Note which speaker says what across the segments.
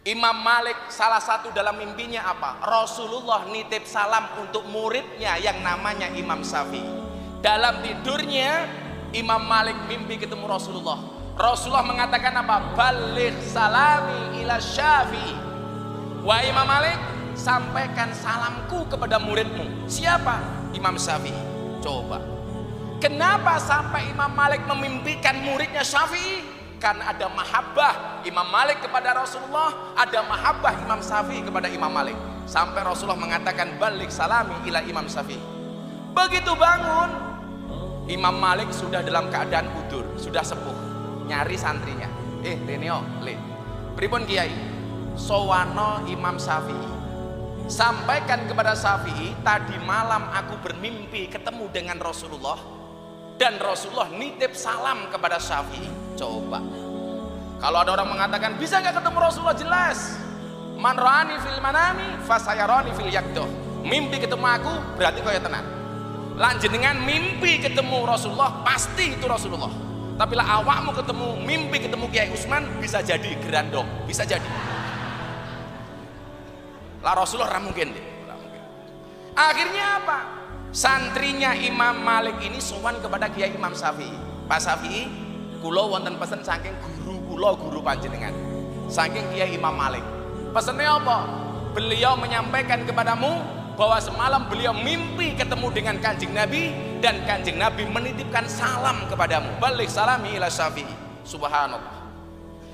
Speaker 1: Imam Malik salah satu dalam mimpinya apa? Rasulullah nitip salam untuk muridnya yang namanya Imam Syafi'i. Dalam tidurnya Imam Malik mimpi ketemu Rasulullah. Rasulullah mengatakan apa? Baligh salami ila Syafi'i. Wahai Imam Malik, sampaikan salamku kepada muridmu. Siapa? Imam Syafi'i. Coba, kenapa sampai Imam Malik memimpikan muridnya Syafi'i? Karena ada mahabbah Imam Malik kepada Rasulullah, ada mahabbah Imam Syafi'i kepada Imam Malik. Sampai Rasulullah mengatakan baligh salami ila Imam Syafi'i. Begitu bangun, Imam Malik sudah dalam keadaan udur, sudah sepuh, nyari santrinya. Lenio, pripun Kiai? Sowano Imam Syafi'i. Sampaikan kepada Syafi'i, tadi malam aku bermimpi ketemu dengan Rasulullah dan Rasulullah nitip salam kepada Syafi'i. Coba, kalau ada orang mengatakan bisa nggak ketemu Rasulullah, jelas. Man ra'ani fil manami fasayarani fil yaqdah. Mimpi ketemu aku berarti kaya tenan. Lanjut dengan mimpi ketemu Rasulullah, pasti itu Rasulullah. Tapi lah awakmu ketemu mimpi ketemu Kiai Utsman, bisa jadi gerandong, bisa jadi. Lah Rasulullah mungkin deh. Akhirnya apa? Santrinya Imam Malik ini sowan kepada Kiai Imam Syafi'i. Pak Syafi'i, kula wonten pesen saking guru kula, guru panjenengan, saking Kiai Imam Malik. Pesennya apa? Beliau menyampaikan kepadamu bahwa semalam beliau mimpi ketemu dengan Kanjeng Nabi dan Kanjeng Nabi menitipkan salam kepadamu. Baligh salami ila Syafi'i. Subhanallah.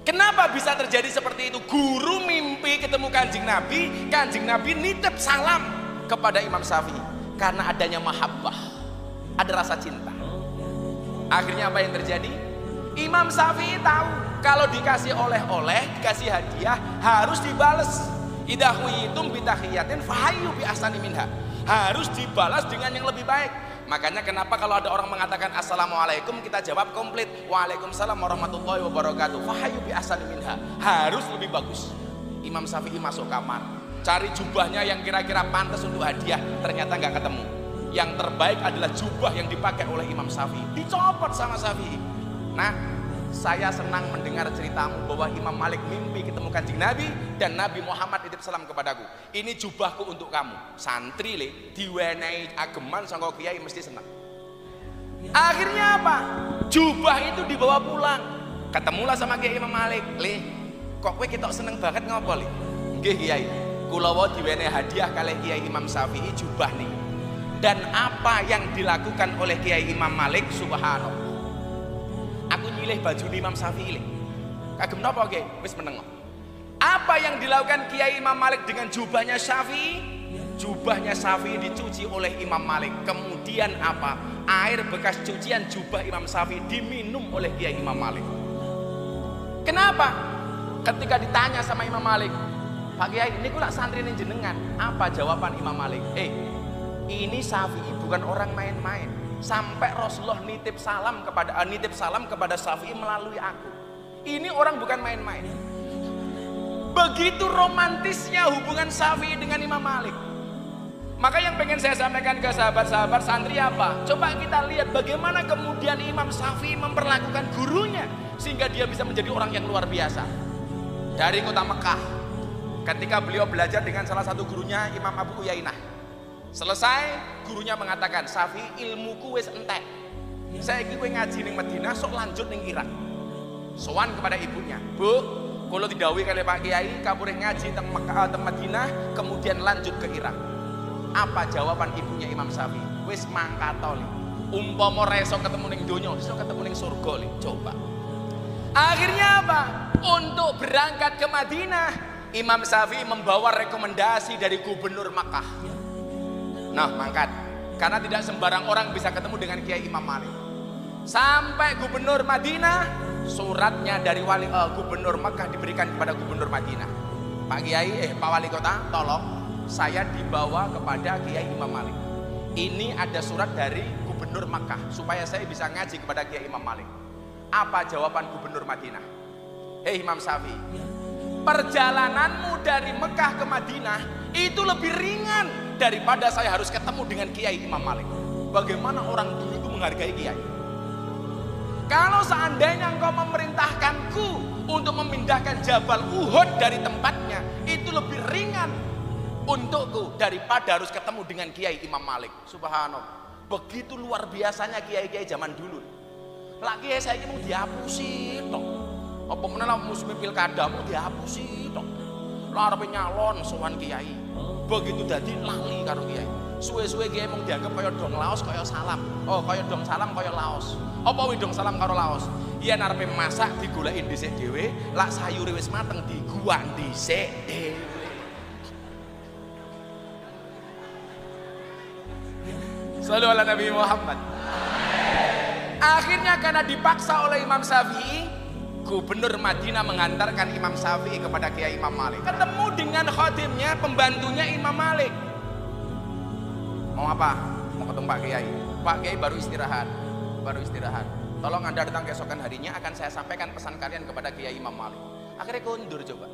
Speaker 1: Kenapa bisa terjadi seperti itu? Guru mimpi ketemu Kanjeng Nabi nitip salam kepada Imam Syafi'i. Karena adanya mahabbah, ada rasa cinta. Akhirnya apa yang terjadi? Imam Syafi'i tahu kalau dikasih oleh-oleh, dikasih hadiah harus dibales. Idza huyitum bi tahiyatin fahayyu bi ahsani minha. Harus dibalas dengan yang lebih baik. Makanya kenapa kalau ada orang mengatakan assalamualaikum kita jawab komplit waalaikumsalam warahmatullahi wabarakatuh. Fahayyu bi ahsani minha. Harus lebih bagus. Imam Syafi'i masuk kamar, cari jubahnya yang kira-kira pantas untuk hadiah, ternyata nggak ketemu. Yang terbaik adalah jubah yang dipakai oleh Imam Syafi'i. Dicopot sama Syafi'i. Nah, saya senang mendengar ceritamu bahwa Imam Malik mimpi ketemu Kanjeng Nabi dan Nabi Muhammad titip salam kepadaku. Ini jubahku untuk kamu. Santri diwenehi ageman sangka kiai mesti senang. Akhirnya apa? Jubah itu dibawa pulang. Ketemulah sama Kiai Imam Malik. Kok kowe ketok seneng banget ngopo, Nggih Kiai. Kula wae diwenehi hadiah kalih Kiai Imam Syafi'i jubah nih. Dan apa yang dilakukan oleh Kiai Imam Malik, subhanallah. Aku nyilih baju Imam Syafi'i. Kagem napa Kiai? Wis meneng. Apa yang dilakukan Kiai Imam Malik dengan jubahnya Syafi'i? Jubahnya Syafi'i dicuci oleh Imam Malik. Kemudian apa? Air bekas cucian jubah Imam Syafi'i diminum oleh Kiai Imam Malik. Kenapa? Ketika ditanya sama Imam Malik, Pak Kiai, ini kula santri jenengan. Apa jawaban Imam Malik? Ini Syafi'i bukan orang main-main. Sampai Rasulullah nitip salam kepada Syafi'i melalui aku. Ini orang bukan main-main. Begitu romantisnya hubungan Syafi'i dengan Imam Malik. Maka yang pengen saya sampaikan ke sahabat-sahabat santri apa? Coba kita lihat bagaimana kemudian Imam Syafi'i memperlakukan gurunya sehingga dia bisa menjadi orang yang luar biasa. Dari kota Mekah, ketika beliau belajar dengan salah satu gurunya Imam Abu Uyainah. Selesai, gurunya mengatakan, Syafi'i ilmuku wis entek. Saya kowe ngaji ning Madinah, sok lanjut ning Irak. Sowan kepada ibunya, Bu, kula didhawuhi kali Pak Kiai kapurih ngaji teng Madinah, kemudian lanjut ke Irak. Apa jawaban ibunya Imam Syafi'i? Wis mangkat li. Umpama ora iso ketemu ning donya, iso ketemu ning surga li. Coba. Akhirnya apa? Untuk berangkat ke Madinah, Imam Syafi'i membawa rekomendasi dari gubernur Makkah. Nah, mangkat. Karena tidak sembarang orang bisa ketemu dengan Kiai Imam Malik. Sampai gubernur Madinah, suratnya dari gubernur Makkah diberikan kepada gubernur Madinah. Pak Kiai, Pak Wali Kota, tolong saya dibawa kepada Kiai Imam Malik. Ini ada surat dari gubernur Makkah supaya saya bisa ngaji kepada Kiai Imam Malik. Apa jawaban gubernur Madinah? Imam Syafi'i, perjalananmu dari Mekah ke Madinah itu lebih ringan daripada saya harus ketemu dengan Kiai Imam Malik. Bagaimana orang dulu itu menghargai Kiai? Kalau seandainya engkau memerintahkanku untuk memindahkan Jabal Uhud dari tempatnya, itu lebih ringan untukku daripada harus ketemu dengan Kiai Imam Malik. Subhanallah. Begitu luar biasanya kiai-kiai zaman dulu. Lagi saya ini mau dihapusi tok. Apa meneh lah musim pilkada mau dihapusi tok. Lah arep nyalon sowan kiai. Begitu dadi lali karo kiai. Suwe-suwe kiai mau dianggap kaya dong laos kaya salam. Oh, kaya dong salam kaya laos. Apa wi dong salam karo laos? Yen arepe masak digoleki dhisik dhewe, lak sayure wis mateng diguwak dhisik dhewe. Shallallahu ala Nabi Muhammad. Akhirnya karena dipaksa oleh Imam Syafi'i, gubernur Madinah mengantarkan Imam Syafi'i kepada Kiai Imam Malik. Ketemu dengan khadimnya, pembantunya Imam Malik. Mau apa? Mau ketemu Pak Kiai. Pak Kiai baru istirahat. Tolong Anda datang keesokan harinya, akan saya sampaikan pesan kalian kepada Kiai Imam Malik. Akhirnya kondur coba.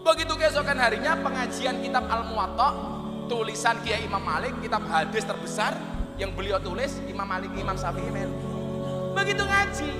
Speaker 1: Begitu keesokan harinya pengajian kitab Al-Muwatta, tulisan Kiai Imam Malik, kitab hadis terbesar yang beliau tulis, Imam Malik, Imam Syafi'i melu. Begitu ngaji,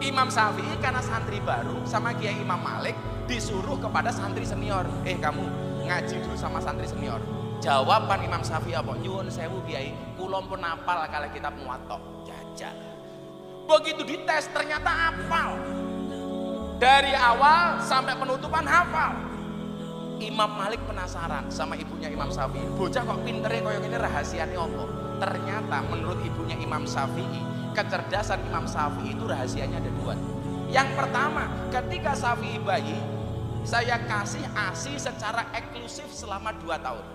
Speaker 1: Imam Syafi'i karena santri baru sama Kiai Imam Malik disuruh kepada santri senior, kamu ngaji dulu sama santri senior. Jawaban Imam Syafi'i apa? Nyuwun sewu Kiai, kula pun hafal kalau kitab Muwatta. Jajal. Begitu dites ternyata hafal. Dari awal sampai penutupan hafal. Imam Malik penasaran sama ibunya Imam Syafi'i. Bocah kok pintere koyo ngene, rahasiane apa? Ternyata menurut ibunya Imam Syafi'i, kecerdasan Imam Syafi'i itu rahasianya ada dua. Yang pertama, ketika Syafi'i bayi, saya kasih ASI secara eksklusif selama 2 tahun.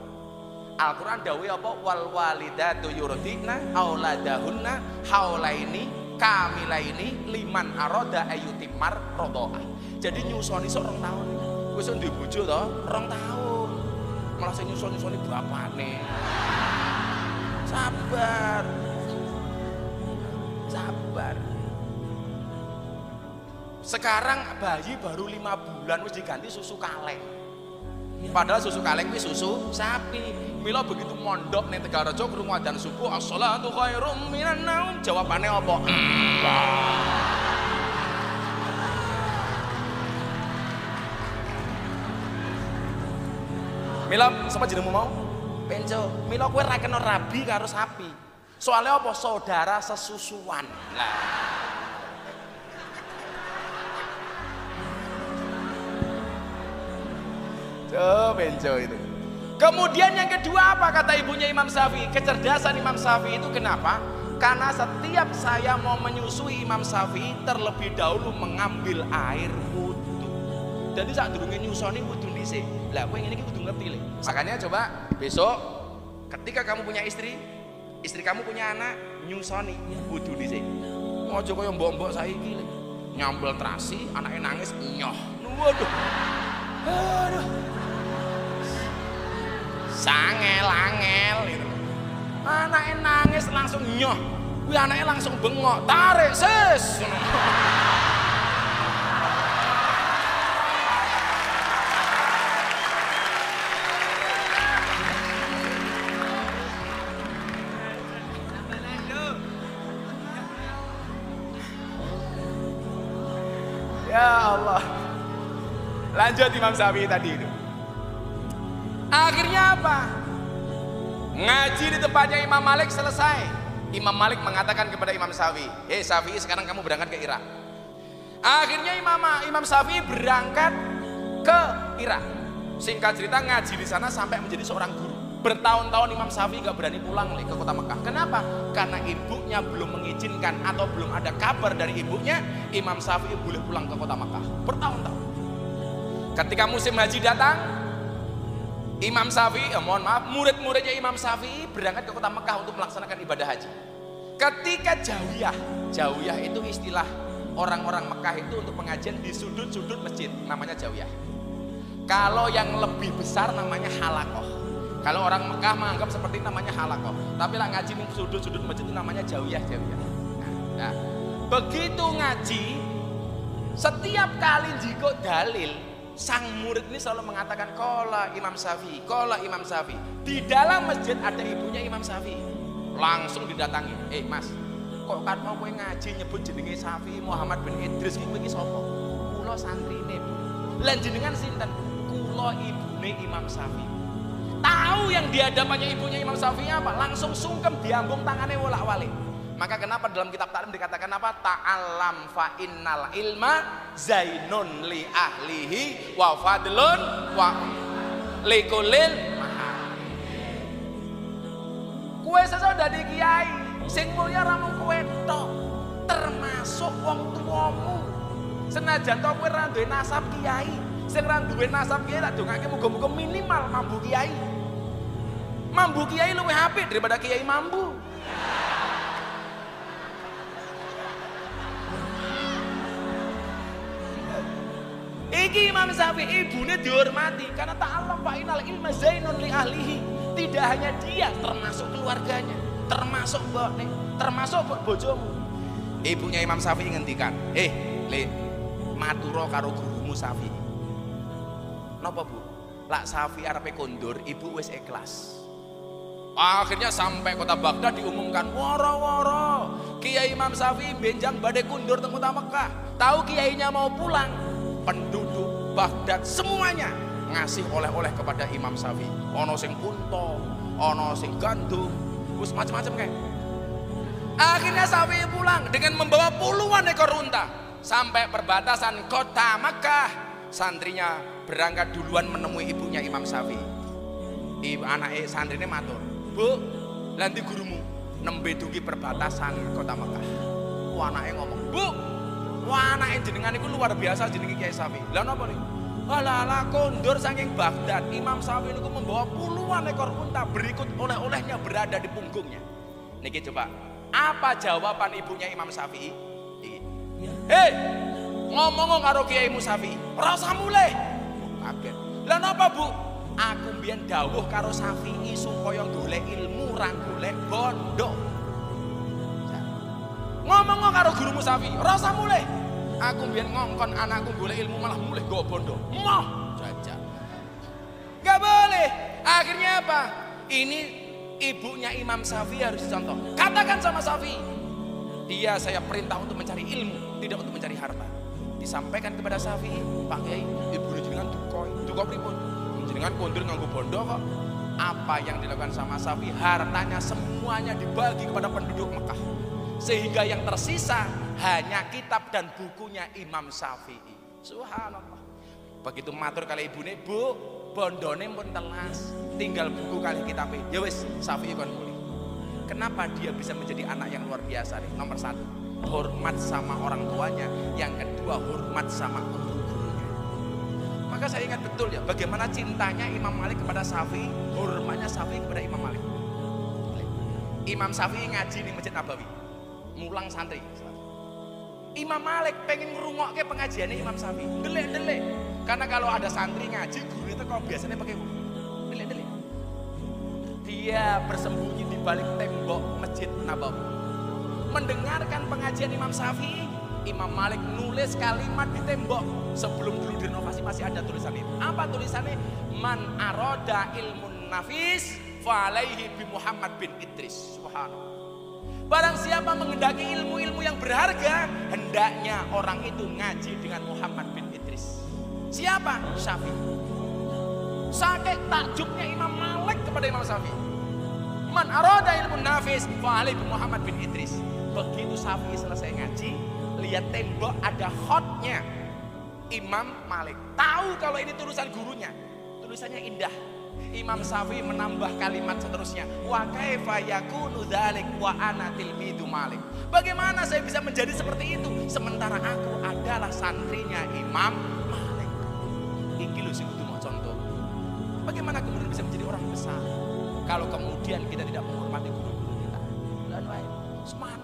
Speaker 1: Al-Quran dawuh apa? Wal walidatu yurdina auladahunna haulaini kamilaini liman aroda ayutimar rodoa. Jadi nyusoni 2 tahun. Wis duwe bojo to 2 tahun. Malah sing nyusoni bapakne. Sabar. Sekarang bayi baru 5 bulan wis diganti susu kaleng. Padahal susu kaleng kuwi susu sapi. Mila begitu mondok ning Tegalrejo krungu adzan subuh, as-shalatu khairum minan naum. Jawabane apa? Mila sapa jenengmu mau? Penco. Mila kowe ra kena rabi karo sapi. Soalnya apa? Saudara sesusuan. Nah. Penco itu. Kemudian yang kedua apa kata ibunya Imam Syafi'i? Kecerdasan Imam Syafi'i itu kenapa? Karena setiap saya mau menyusui Imam Syafi'i terlebih dahulu mengambil air wudu. Jadi saat durunge nyusoni wudu dhisik. Lah kowe ngene iki kudu ngerti le. Makanya coba besok ketika kamu punya istri kamu punya anak, nyusoni wudu dhisik. Aja kaya mbok-mbok saiki le. Nyambel terasi, anaknya nangis nyoh. Waduh. Aduh. Sangel-angel gitu. Anaknya nangis langsung nyoh. Kuwi anaknya langsung bengok, tarik sis. Ya Allah. Lanjut Imam Syafi'i tadi itu. Akhirnya apa? Ngaji di tempatnya Imam Malik selesai. Imam Malik mengatakan kepada Imam Syafi'i, Syafi'i sekarang kamu berangkat ke Irak. Akhirnya Imam Syafi'i berangkat ke Irak. Singkat cerita ngaji di sana sampai menjadi seorang guru. Bertahun-tahun Imam Syafi'i gak berani pulang ke kota Mekah. Kenapa? Karena ibunya belum mengizinkan atau belum ada kabar dari ibunya Imam Syafi'i boleh pulang ke kota Mekah. Bertahun-tahun. Ketika musim haji datang, Imam Syafi'i, murid-muridnya Imam Syafi'i berangkat ke kota Mekah untuk melaksanakan ibadah haji. Ketika jawiyah itu istilah orang-orang Mekah itu untuk pengajian di sudut-sudut masjid, namanya jawiyah. Kalau yang lebih besar namanya halakoh. Kalau orang Mekah menganggap seperti namanya halakoh, tapi lah ngaji di sudut-sudut masjid itu namanya jawiyah. Nah, begitu ngaji, setiap kali jiko dalil, sang murid ini selalu mengatakan qala Imam Syafi'i, qala Imam Syafi'i. Di dalam masjid ada ibunya Imam Syafi'i. Langsung didatangi, Mas, kok kan mau kowe ngaji nyebut jenenge Syafi'i Muhammad bin Idris iki sapa? Kula santrine, Bu. Lan jenengan sinten? Kula ibune Imam Syafi'i. Tahu yang di hadapannya ibunya Imam Syafi'i apa? Langsung sungkem diambung tangannya wolak-walik. Maka kenapa dalam kitab Ta'lim dikatakan apa? Ta'allam fa innal ilma zainun li ahlihi wa fadlun wa likulil mahal. Kue sesuai dari kiai, sing mulia ramu kue tok, termasuk wong tuamu. Senajan to kue ra duwe nasab kiai, sing ra duwe nasab kiai tak dongake muga-muga minimal mambu kiai. Mambu kiai luwih apik daripada kiai mambu. Iki Imam Syafi'i ibune dihormati karena ta'allam fa innal ilma zainun li ahlihi. Tidak hanya dia, termasuk keluarganya, termasuk mbokne, termasuk bojomu. Ibunya Imam Syafi'i ngendikan, Le, maturo karo gurumu Syafi'i. Napa, Bu? Lak Syafi'i arepe kondur, ibu wis ikhlas. Akhirnya sampai kota Baghdad diumumkan, woro-woro Kiai Imam Syafi'i benjang badai kundur teng kota Mekah. Tahu kiainya mau pulang, penduduk Baghdad semuanya ngasih oleh-oleh kepada Imam Syafi'i. Ono sing unta, ono sing gandum, wis macam-macam kayak. Akhirnya Syafi'i pulang dengan membawa puluhan ekor unta sampai perbatasan kota Mekah. Santrinya berangkat duluan menemui ibunya Imam Syafi'i. Anake santrine matur, "Bu, lanti gurumu nembe dugi perbatasan kota Mekah." Anake ngomong, "Bu, anake jenengan iku luar biasa jenenge Kiai Syafi'i." Lah napa niku? Alah kondur saking Baghdad, Imam Syafi'i niku membawa puluhan ekor unta, berikut oleh-olehnya berada di punggungnya. Niki coba, apa jawaban ibunya Imam Syafi'i? Hei, ngomong karo Kiai Syafi'i, ora usah mulih. Kaget. Lah napa, Bu? Aku mbiyen dawuh karo Syafi'i supaya golek ilmu ra golek bondo. Ngomong karo gurumu Syafi'i, ora usah mulih. Aku mbiyen ngongkon anakku golek ilmu malah mulih nggo bondo. Moh, jajak. Gak boleh. Akhirnya apa? Ini ibunya Imam Syafi'i harus dicontoh. Katakan sama Syafi'i, dia saya perintah untuk mencari ilmu, tidak untuk mencari harta. Disampaikan kepada Syafi'i, Pak Kiai, ibu jenengan duka pripun? Jenengan kondur nganggo bondo kok. Apa yang dilakukan sama Syafi'i? Hartanya semuanya dibagi kepada penduduk Mekah. Sehingga yang tersisa hanya kitab dan bukunya Imam Syafi'i. Subhanallah. Begitu matur kali ibune, "Bu, bondone pun telas, tinggal buku kali kitabnya." Ya wis, Syafi'i kon mulih. Kenapa dia bisa menjadi anak yang luar biasa nih? Nomor 1, hormat sama orang tuanya. Yang kedua, hormat sama guru-gurunya. Maka saya ingat betul ya, bagaimana cintanya Imam Malik kepada Syafi'i, hormatnya Syafi'i kepada Imam Malik. Imam Syafi'i ngaji di Masjid Nabawi, mulang santri. Imam Malik pengen ngrungokke pengajiannya Imam Syafi'i, delik-delik. Karena kalau ada santri ngaji, guru itu kok biasanya pakai delik-delik. Dia bersembunyi di balik tembok Masjid Nabawi, mendengarkan pengajian Imam Syafi'i. Imam Malik nulis kalimat di tembok. Sebelum dulu direnovasi masih ada tulisan itu. Apa tulisannya? Man aroda ilmun nafis falaihi bi Muhammad bin Idris. Subhanallah. Barang siapa menghendaki ilmu-ilmu yang berharga, hendaknya orang itu ngaji dengan Muhammad bin Idris. Siapa? Syafi'i. Saking takjubnya Imam Malik kepada Imam Syafi'i. Man aroda ilmun nafis falaihi bi Muhammad bin Idris. Begitu Syafi'i selesai ngaji, lihat tembok ada hotnya Imam Malik. Tahu kalau ini tulisan gurunya. Tulisannya indah. Imam Syafi'i menambah kalimat seterusnya. Wa kaifa yakunu dzalik wa ana tilmidu Malik. Bagaimana saya bisa menjadi seperti itu sementara aku adalah santrinya Imam Malik. Iki lho sing kudu mau contoh. Bagaimana kemudian bisa menjadi orang besar kalau kemudian kita tidak menghormati guru-guru kita? Lan wae, semangat.